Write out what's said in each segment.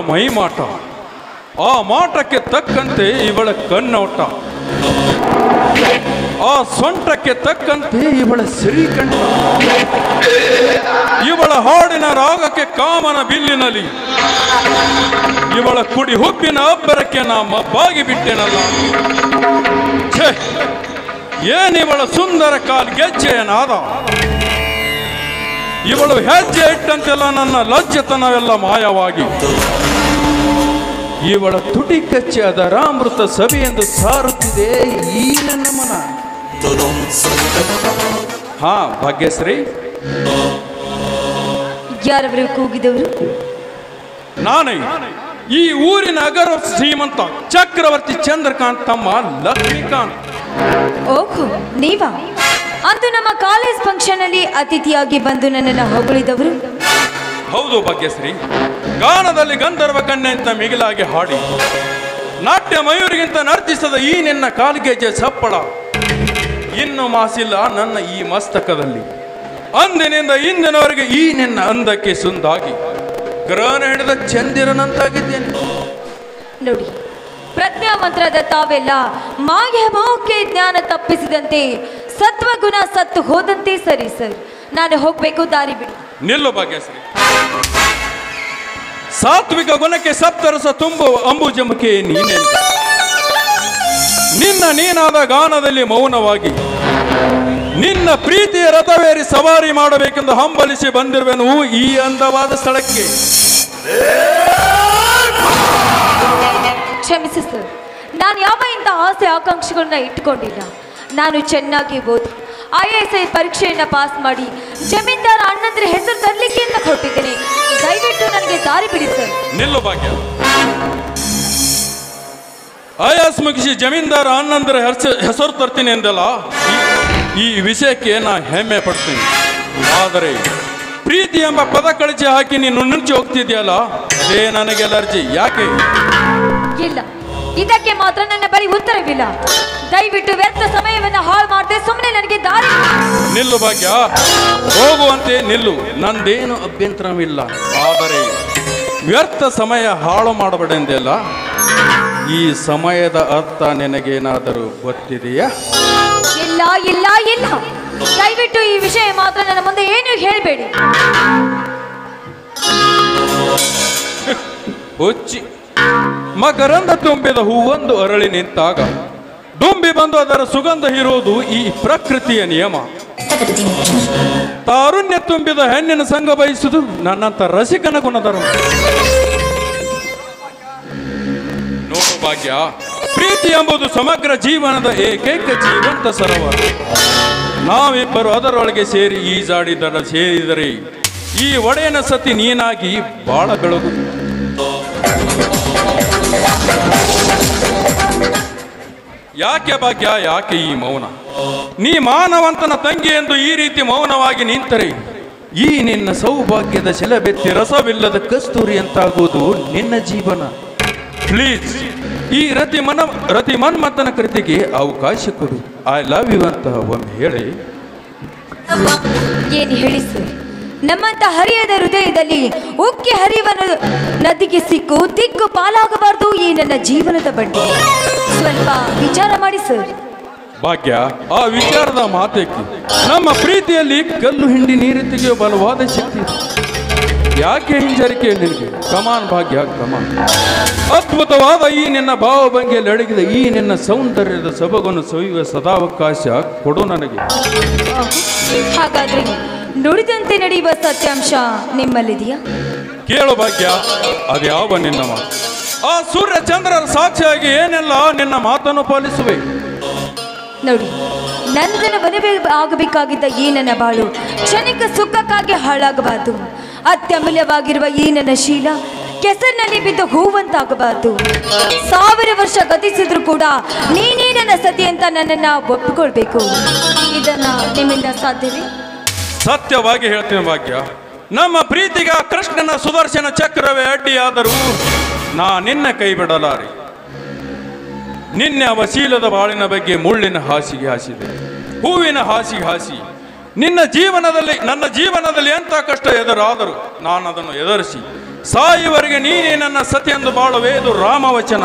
ಮೈಮಾಟ, ಆ ಮಾಟಕ್ಕೆ ತಕ್ಕಂತೆ ಇವಳ ಕಣ್ಣೋಟ, ಆ ಸೊಂಟಕ್ಕೆ ತಕ್ಕಂತೆ ಇವಳ ಸಿರಿಕಂಠ, ಇವಳ ಹಾಡಿನ ರಾಗಕ್ಕೆ ಕಾಮನ ಬಿಲ್ಲಿನಲ್ಲಿ, ಇವಳ ಕುಡಿ ಹುಬ್ಬಿನ ಅಬ್ಬರಕ್ಕೆ ನಾ ಮಬ್ಬಾಗಿ ಬಿಟ್ಟೆನಲ್ಲ. ಛೇ, ಏನಿವಳ ಸುಂದರ ಕಾಲ್ ಗೆಜ್ಜೆಯ ನಾದ, ಇವಳು ಹೆಜ್ಜೆ ಇಟ್ಟಂತೆಲ್ಲ ನನ್ನ ಲಜ್ಜತನವೆಲ್ಲ ಮಾಯವಾಗಿ, ಇವಳ ತುಟಿ ಕಚ್ಚಿ ಅದರ ಅಮೃತ ಸಭೆಯೆಂದು ಸಾರುತ್ತಿದೆ ಈ ನನ್ನ ಮನ. ಹಾ ಭಾಗ್ಯಶ್ರೀ, ಯಾರವರು ಕೂಗಿದವರು? ನಾನೇ, ಈ ಊರಿನ ಅಗರ ಶ್ರೀಮಂತ ಚಕ್ರವರ್ತಿ ಚಂದ್ರಕಾಂತ್ ತಮ್ಮ ಲಕ್ಷ್ಮೀಕಾಂತ್. ಓಹೋ, ನೀವಾ? ಅಂದು ನಮ್ಮ ಕಾಲೇಜ್ ಫಂಕ್ಷನ್ ಅಲ್ಲಿ ಅತಿಥಿಯಾಗಿ ಬಂದು ನನ್ನನ್ನು ಹೊಗಳಿದವರು? ಹೌದು ಭಾಗ್ಯಶ್ರೀ, ಗಾನದಲ್ಲಿ ಗಂಧರ್ವ ಕನ್ಯೆ ಅಂತ ಮಿಗಿಲಾಗಿ ಹಾಡಿ ನಾಟ್ಯ ಮಯೂರಿಗಿಂತ ನರ್ತಿಸದ ಈ ನಿನ್ನ ಕಾಲ್ಗೆಜ್ಜೆ ಸಪ್ಪಳ ಇನ್ನು ಮಾಸಿಲ್ಲ ನನ್ನ ಈ ಮಸ್ತಕದಲ್ಲಿ. ಅಂದಿನಿಂದ ಇಂದಿನವರೆಗೆ ಈ ನಿನ್ನ ಅಂದಕ್ಕೆ ಸುಂದಾಗಿ ಗ್ರಹಣ ಹಿಡಿದ ಚಂದಿರನಂತಾಗಿದ್ದೇನೆ. ನೋಡಿ, ಪ್ರಜ್ಞಾವಂತರಾದ ತಾವೆಲ್ಲ ಮಾಯ ಮೋಹಕ್ಕೆ ಜ್ಞಾನ ತಪ್ಪಿಸಿದಂತೆ ಸತ್ವಗುಣ ಸತ್ತು ಹೋದಂತೆ ಸರಿ ಸರ್. ನಾನು ಹೋಗ್ಬೇಕು, ದಾರಿ ಬಿಡಿ. ನಿಲ್ಲು ಭಾಗ್ಯಶ್ರೀ, ಸಾತ್ವಿಕ ಗುಣಕ್ಕೆ ಸಪ್ತರಸ ತುಂಬುವ ಅಂಬುಜಮುಖಿ ನೀನೆ. ನಿನ್ನ ನೀನಾದ ಗಾನದಲ್ಲಿ ಮೌನವಾಗಿ ನಿನ್ನ ಪ್ರೀತಿಯ ರಥವೇರಿ ಸವಾರಿ ಮಾಡಬೇಕೆಂದು ಹಂಬಲಿಸಿ ಬಂದಿರುವೆನು ಈ ಅಂದವಾದ ಸ್ಥಳಕ್ಕೆ. ಕ್ಷಮಿಸಿ ಸರ್, ನಾನು ಯಾವ ಇಂಥ ಆಸೆ ಆಕಾಂಕ್ಷೆಗಳನ್ನ ಇಟ್ಕೊಂಡಿಲ್ಲ. ನಾನು ಚೆನ್ನಾಗಿ ಓದಿ IAS ಪರೀಕ್ಷೆಯನ್ನು ಪಾಸ್ ಮಾಡಿ ಜಮೀನ್ದಾರ ಅಣ್ಣಂದ್ರೆ ಹೆಸರು ತರಲಿಕ್ಕೆ ಅಂತ ಕೊಟ್ಟಿದ್ದೇನೆ. ದಯವಿಟ್ಟು ನನಗೆ ದಾರಿ ಬಿಡಿ ಸರ್. ನಿಲ್ಲು ಭಾಗ್ಯ, IAS ಮುಗಿಸಿ ಜಮೀನ್ದಾರ ಅಣ್ಣಂದ್ರೆ ಹೆಸರು ತರ್ತೀನಿ ಎಂದಲ್ಲ, ಈ ವಿಷಯಕ್ಕೆ ನಾ ಹೆಮ್ಮೆ ಪಡ್ತೀನಿ. ಆದರೆ ಪ್ರೀತಿ ಎಂಬ ಪದ ಕಳಚಿ ಹಾಕಿ ನೀನು ನುಂಚಿ ಹೋಗ್ತಿದ್ಯಲ್ಲ, ಅದೇ ನನಗೆ ಅಲರ್ಜಿ. ಯಾಕೆ? ಇಲ್ಲ, ಇದಕ್ಕೆ ಮಾತ್ರ ನನ್ನ ಬಳಿ ಉತ್ತರವಿಲ್ಲ. ದಯವಿಟ್ಟು ವ್ಯರ್ಥ ಸಮಯವನ್ನು ಹಾಳು ಮಾಡದೆ ಸುಮ್ಮನೆ ನನಗೆ ದಾರಿ. ನಿಲ್ಲು ಭಾಗ್ಯ, ಹೋಗುವಂತೆ ನಿಲ್ಲು, ನಂದೇನು ಅಭ್ಯಂತರವಿಲ್ಲ. ಆದರೆ ವ್ಯರ್ಥ ಸಮಯ ಹಾಳು ಮಾಡಬೇಡೆಂದೆಲ್ಲ, ಈ ಸಮಯದ ಅರ್ಥ ನಿನಗೇನಾದರೂ ಗೊತ್ತಿದೆಯಾ? ಇಲ್ಲ ಇಲ್ಲ ಇಲ್ಲ, ದಯವಿಟ್ಟು ಈ ವಿಷಯ ಮಾತ್ರ ನನ್ನ ಮುಂದೆ ಏನು ಹೇಳಬೇಡಿ. ಹುಚ್ಚಿ, ಮಕರಂದ ತುಂಬಿದ ಹೂವೊಂದು ಅರಳಿ ನಿಂತಾಗ ದುಂಬಿ ಬಂದು ಅದರ ಸುಗಂಧ ಹೀರುವುದು ಈ ಪ್ರಕೃತಿಯ ನಿಯಮ. ತಾರುಣ್ಯ ತುಂಬಿದ ಹೆಣ್ಣಿನ ಸಂಘ ಬಯಸುವುದು ನನ್ನಂತ ರಸಿಕನ ಗುಣಧರ್ಮ. ನೋಡು ಭಾಗ್ಯ, ಪ್ರೀತಿ ಎಂಬುದು ಸಮಗ್ರ ಜೀವನದ ಏಕೈಕ ಜೀವಂತ ಸರೋವರ. ನಾವಿಬ್ಬರು ಅದರೊಳಗೆ ಸೇರಿ ಸೇರಿದರೆ ಈ ಒಡೆಯನ ಸತಿ ನೀನಾಗಿ ಬಾಳ ಬೆಳಗು. ಯಾಕೆ ಭಾಗ್ಯ, ಯಾಕೆ ಈ ಮೌನ? ನೀ ಮಾನವಂತನ ತಂಗಿ ಎಂದು ಈ ರೀತಿ ಮೌನವಾಗಿ ನಿಂತರೆ ಈ ನಿನ್ನ ಸೌಭಾಗ್ಯದ ಶೆಲಬೆತ್ತಿ ರಸವಿಲ್ಲದ ಕಸ್ತೂರಿ ಅಂತಾಗುವುದು ನಿನ್ನ ಜೀವನ. ಪ್ಲೀಸ್, ಈ ರತಿ ಮನ್ಮಥನ ಕೃತಿಗೆ ಅವಕಾಶ ಕೊಡು. ಐ ಲವ್ ಯು ಅಂತ ಒಮ್ಮೆ ಹೇಳಿ. ಏನು ಹೇಳಿ ಸರ್? ನಮ್ಮಂತ ಹರಿಯದ ಹೃದಯದಲ್ಲಿ ಉಕ್ಕಿ ಹರಿಯುವ ನದಿಗೆ ಸಿಕ್ಕು ದಿಕ್ಕು ಪಾಲಾಗಬಾರ್ದು ಈ ನನ್ನ ಜೀವನದ ಬಂಡಿ. ಸ್ವಲ್ಪ ವಿಚಾರ ಮಾಡಿ ಸರ್. ಭಾಗ್ಯ, ಆ ವಿಚಾರದ ಮಾತೇಕೆ? ನಮ್ಮ ಪ್ರೀತಿಯಲ್ಲಿ ಕಲ್ಲು ಹಿಂಡಿ ನೀರು ತೆಗೆಯುವ ಬಲವಾದ ಶಕ್ತಿ. ಯಾಕೆ ಹಿಂಜರಿಕೆ ನಿನಗೆ? ಕಮಾನ್ ಭಾಗ್ಯ, ಕಮಾನ್. ಅದ್ಭುತವಾದ ಈ ನಿನ್ನ ಭಾವಭಂಗಿಯಲ್ಲಿ ಅಡಗಿದ ಈ ನಿನ್ನ ಸೌಂದರ್ಯದ ಸೊಬಗನ್ನು ಸವಿಯುವ ಸದಾವಕಾಶ ಕೊಡು ನನಗೆ. ಹಾಗಾದ್ರೆ ನುಡಿದಂತೆ ನಡೆಯುವ ಸತ್ಯಾಂಶ ನಿಮ್ಮಲ್ಲಿದೆಯಾ? ಕೇಳು ಭಾಗ್ಯ, ಅದ್ಯಾವ ನಿನ್ನ ಮಾತು? ಆ ಸೂರ್ಯ ಚಂದ್ರರ ಸಾಕ್ಷಿಯಾಗಿ ಏನೆಲ್ಲ ನಿನ್ನ ಮಾತನ್ನು ಪಾಲಿಸುವೆ. ನೋಡಿ, ನಂದನ ಮದುವೆ ಆಗಬೇಕಾಗಿದ್ದ ಈ ನನ್ನ ಬಾಳು ಕ್ಷಣಿಕ ಸುಖಕ್ಕಾಗಿ ಹಾಳಾಗಬಾರ್ದು. ಅತ್ಯಮೂಲ್ಯವಾಗಿರುವ ಈ ನನ್ನ ಶೀಲ ಕೆಸರಿನಲ್ಲಿ ಬಿದ್ದು ಹೂವಂತಾಗಬಾರ್ದು. 1000 ವರ್ಷ ಗತಿಸಿದ್ರು ಕೂಡ ನೀನೇ ನನ್ನ ಸತಿ ಅಂತ ನನ್ನನ್ನ ಒಪ್ಪಿಕೊಳ್ಬೇಕು. ಇದನ್ನ ನಿಮ್ಮಿಂದ ಸಾಧ್ಯವೇ? ಸತ್ಯವಾಗಿ ಹೇಳ್ತೀನಿ ಭಾಗ್ಯ, ನಮ್ಮ ಪ್ರೀತಿಗ ಕೃಷ್ಣನ ಸುದರ್ಶನ ಚಕ್ರವೇ ಅಡ್ಡಿಯಾದರೂ ನಾ ನಿನ್ನ ಕೈ ಬಿಡಲಾರೆ. ನಿನ್ನೆ ಅವಶೀಲದ ಬಾಳಿನ ಬಗ್ಗೆ ಮುಳ್ಳಿನ ಹಾಸಿಗೆ ಹಾಸಿದೆ, ಹೂವಿನ ಹಾಸಿಗೆ ಹಾಸಿ ನನ್ನ ಜೀವನದಲ್ಲಿ ಎಂಥ ಕಷ್ಟ ಎದುರಾದರೂ ನಾನು ಅದನ್ನು ಎದುರಿಸಿ ಸಾಯುವವರೆಗೆ ನೀನೇ ನನ್ನ ಸತಿ ಎಂದು ಬಾಳುವೆ. ಇದು ರಾಮವಚನ.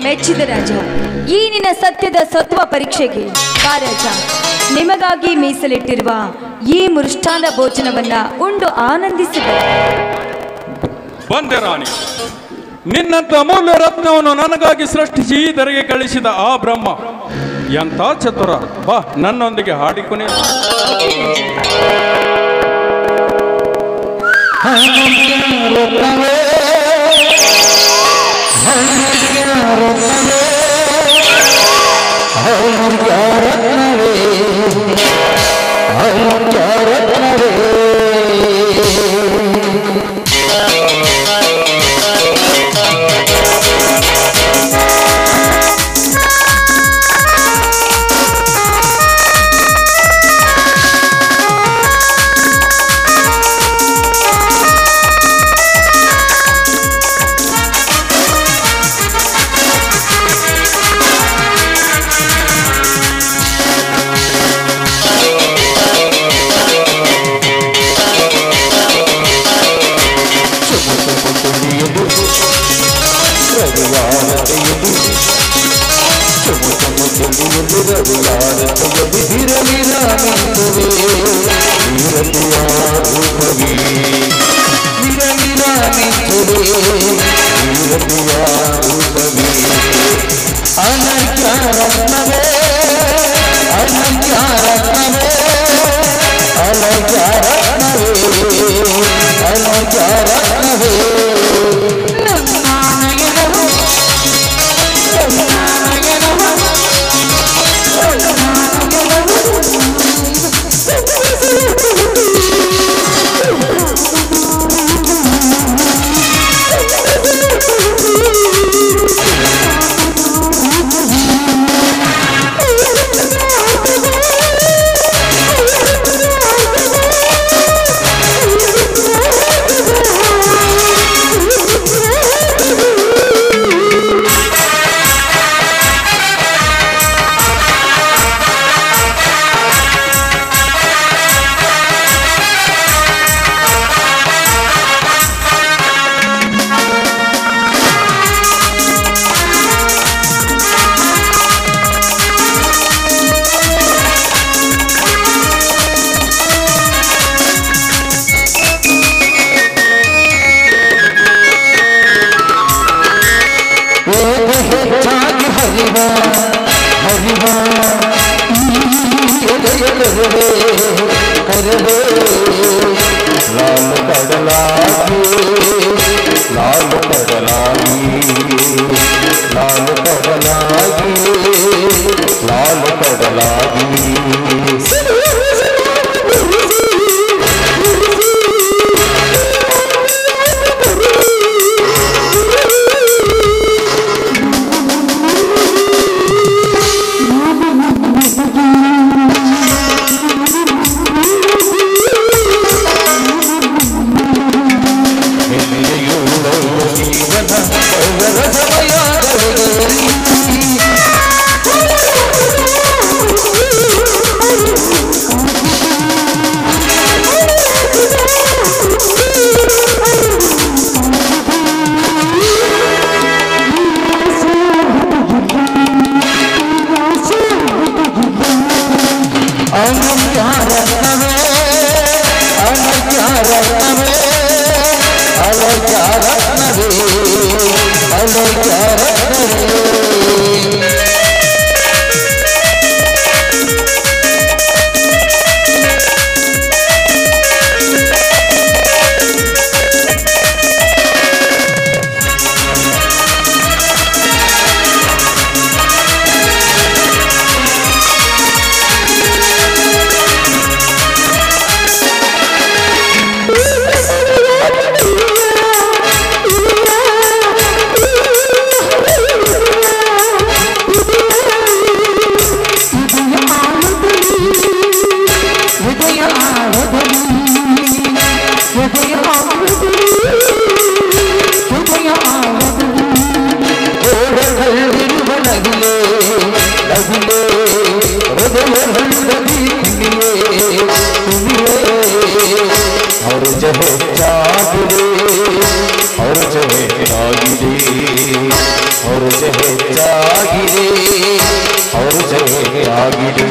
ಮೆಚ್ಚಿದ ರಾಜ, ಈ ನಿನ್ನ ಸತ್ಯದ ಸತ್ವ ಪರೀಕ್ಷೆಗೆ ಬಾ ರಾಜ. ನಿಮಗಾಗಿ ಮೀಸಲಿಟ್ಟಿರುವ ಈ ಮೃಷ್ಟಾನ್ನ ಭೋಜನವನ್ನ ಉಂಡು ಆನಂದಿಸಿದ. ಬಂದೆ ರಾಣಿ. ನಿನ್ನಂತ ಅಮೂಲ್ಯ ರತ್ನವನ್ನು ನನಗಾಗಿ ಸೃಷ್ಟಿಸಿ ಇದರಿಗೆ ಕಳಿಸಿದ ಆ ಬ್ರಹ್ಮ ಎಂಥ ಚತುರ. ಬಾ ನನ್ನೊಂದಿಗೆ ಹಾಡಿಕೊನೆ. ಆಗಿದೆ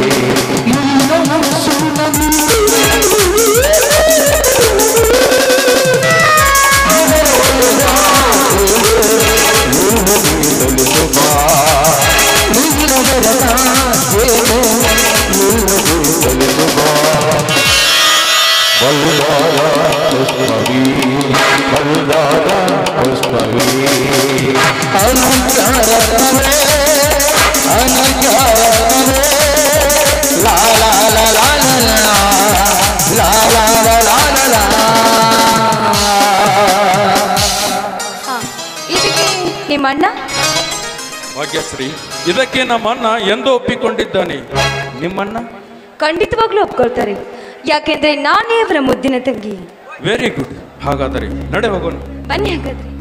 ಇದಕ್ಕೆ ನಿಮ್ಮಣ್ಣ ಭಾಗ್ಯಶ್ರೀ, ಇದಕ್ಕೆ ನಮ್ಮಣ್ಣ ಎಂದು ಒಪ್ಪಿಕೊಂಡಿದ್ದಾನೆ. ನಿಮ್ಮಣ್ಣ ಖಂಡಿತವಾಗ್ಲೂ ಒಪ್ಕೊಳ್ತಾರೆ, ಯಾಕೆಂದ್ರೆ ನಾನೇ ಅವರ ಮುದ್ದಿನ ತಂಗಿ. Very good. ಹಾಗಾದರೆ ನಡೆ ಹೋಗೋಣ. ಬನ್ನಿ ಹಾಗಾದ್ರೆ.